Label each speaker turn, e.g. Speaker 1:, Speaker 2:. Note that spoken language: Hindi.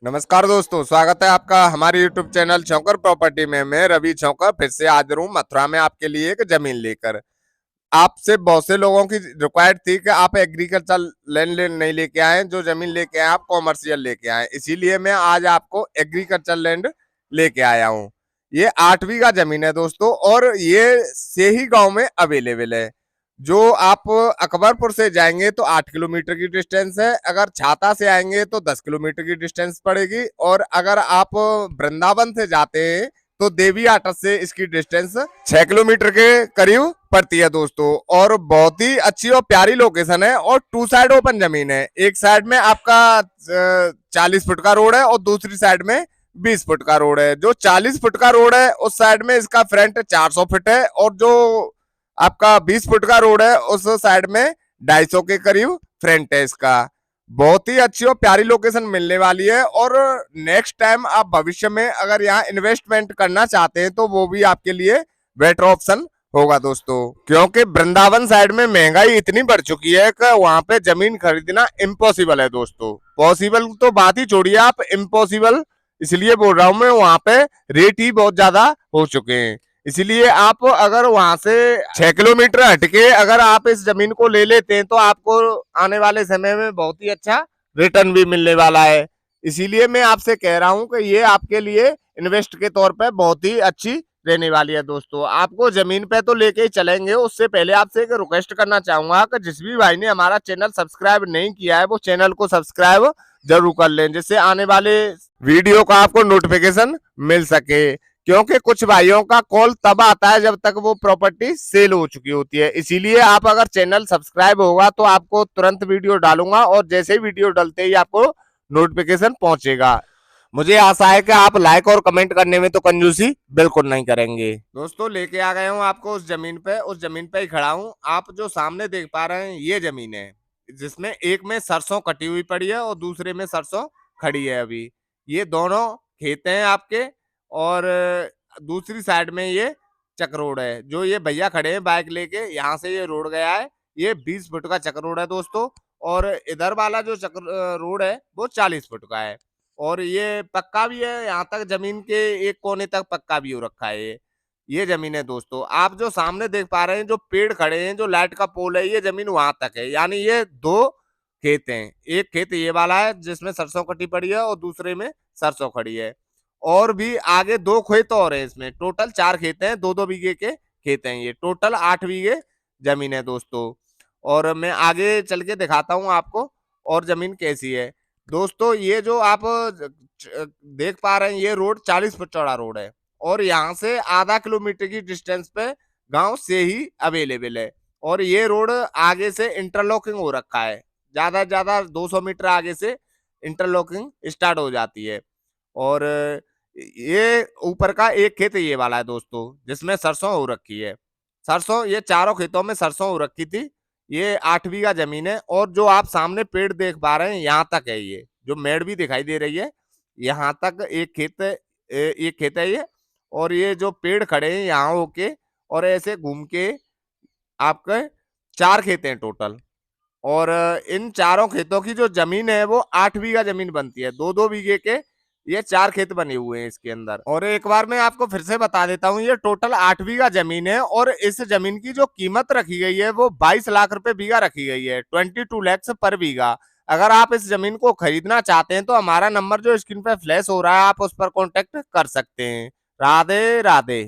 Speaker 1: नमस्कार दोस्तों, स्वागत है आपका हमारे YouTube चैनल छौकर प्रॉपर्टी में। मैं रवि छौकर फिर से हाजिर हूँ मथुरा में आपके लिए एक जमीन लेकर। आपसे बहुत से लोगों की रिक्वायर्ड थी कि आप एग्रीकल्चर लैंड नहीं लेके आए, जो जमीन लेके आए आप कॉमर्शियल लेके आए, इसीलिए मैं आज आपको एग्रीकल्चर लैंड लेके आया हूँ। ये 8 बीघा जमीन है दोस्तों, और ये सेही गांव में अवेलेबल है। जो आप अकबरपुर से जाएंगे तो 8 किलोमीटर की डिस्टेंस है, अगर छाता से आएंगे तो 10 किलोमीटर की डिस्टेंस पड़ेगी, और अगर आप वृंदावन से जाते हैं तो देवी आटस से इसकी डिस्टेंस 6 किलोमीटर के करीब पड़ती है दोस्तों। और बहुत ही अच्छी और प्यारी लोकेशन है, और 2 साइड ओपन जमीन है। एक साइड में आपका 40 फुट का रोड है और दूसरी साइड में 20 फुट का रोड है। जो 40 फुट का रोड है उस साइड में इसका फ्रंट 400 फुट है, और जो आपका 20 फुट का रोड है उस साइड में 250 के करीब फ्रंट है इसका। बहुत ही अच्छी और प्यारी लोकेशन मिलने वाली है, और नेक्स्ट टाइम आप भविष्य में अगर यहाँ इन्वेस्टमेंट करना चाहते हैं तो वो भी आपके लिए बेटर ऑप्शन होगा दोस्तों। क्योंकि वृंदावन साइड में महंगाई इतनी बढ़ चुकी है कि वहां पे जमीन खरीदना इम्पॉसिबल है दोस्तों। पॉसिबल तो बात ही छोड़िए, आप इम्पॉसिबल इसलिए बोल रहा हूं मैं, वहां पे रेट ही बहुत ज्यादा हो चुके हैं। इसीलिए आप अगर वहां से 6 किलोमीटर हटके अगर आप इस जमीन को ले लेते हैं तो आपको आने वाले समय में बहुत ही अच्छा रिटर्न भी मिलने वाला है। इसीलिए मैं आपसे कह रहा हूं कि ये आपके लिए इन्वेस्ट के तौर पे बहुत ही अच्छी रहने वाली है दोस्तों। आपको जमीन पे तो लेके ही चलेंगे, उससे पहले आपसे एक रिक्वेस्ट करना चाहूंगा कि जिस भी भाई ने हमारा चैनल सब्सक्राइब नहीं किया है वो चैनल को सब्सक्राइब जरूर कर लें, जिससे आने वाले वीडियो का आपको नोटिफिकेशन मिल सके। क्योंकि कुछ भाइयों का कॉल तब आता है जब तक वो प्रॉपर्टी सेल हो चुकी होती है। इसीलिए आप अगर चैनल सब्सक्राइब होगा तो आपको तुरंत वीडियो डालूंगा, और जैसे ही वीडियो डालते ही आपको नोटिफिकेशन पहुंचेगा। मुझे आशा है कि आप लाइक और कमेंट करने में तो कंजूसी बिल्कुल नहीं करेंगे। दोस्तों लेके आ गए हूँ आपको उस जमीन पे ही खड़ा हूँ। आप जो सामने देख पा रहे हैं ये जमीन है, जिसमें एक में सरसों कटी हुई पड़ी है और दूसरे में सरसों खड़ी है अभी। ये दोनों खेत हैं आपके, और दूसरी साइड में ये चक रोड है। जो ये भैया खड़े हैं बाइक लेके, यहाँ से ये रोड गया है, ये 20 फुट का चक रोड है दोस्तों। और इधर वाला जो चक रोड है वो 40 फुट का है, और ये पक्का भी है। यहाँ तक जमीन के एक कोने तक पक्का भी हो रखा है। ये जमीन है दोस्तों। आप जो सामने देख पा रहे हैं, जो पेड़ खड़े हैं, जो लाइट का पोल है, ये जमीन वहां तक है। यानी ये 2 खेत हैं। एक खेत ये वाला है जिसमें सरसों कटी पड़ी है, और दूसरे में सरसों खड़ी है। और भी आगे 2 खेत और है, इसमें टोटल 4 खेत हैं। 2-2 बीघे के खेत हैं। ये टोटल 8 बीघे जमीन है दोस्तों। और मैं आगे चल के दिखाता हूँ आपको और जमीन कैसी है दोस्तों। ये जो आप देख पा रहे हैं, ये रोड 40 फुट चौड़ा रोड है, और यहाँ से आधा किलोमीटर की डिस्टेंस पे गांव से ही अवेलेबल है। और ये रोड आगे से इंटरलॉकिंग हो रखा है, ज्यादा से ज्यादा 200 मीटर आगे से इंटरलॉकिंग स्टार्ट हो जाती है। और ये ऊपर का एक खेत ये वाला है दोस्तों, जिसमें सरसों हो रखी है। सरसों ये चारों खेतों में सरसों हो रखी थी। ये 8 बीघा जमीन है, और जो आप सामने पेड़ देख पा रहे हैं यहाँ तक है। ये जो मेड़ भी दिखाई दे रही है, यहाँ तक एक खेत है ये। और ये जो पेड़ खड़े हैं यहाँ होके और ऐसे घूम के आपके 4 खेत हैं टोटल। और इन चारों खेतों की जो जमीन है वो 8 बीघा जमीन बनती है। 2-2 बीघे के ये 4 खेत बने हुए हैं इसके अंदर। और एक बार मैं आपको फिर से बता देता हूँ, ये टोटल 8 बीघा जमीन है, और इस जमीन की जो कीमत रखी गई है वो 22 लाख रुपए बीघा रखी गई है, 22 लाख पर बीघा। अगर आप इस जमीन को खरीदना चाहते हैं तो हमारा नंबर जो स्क्रीन पे फ्लैश हो रहा है आप उस पर कॉन्टेक्ट कर सकते हैं। राधे राधे।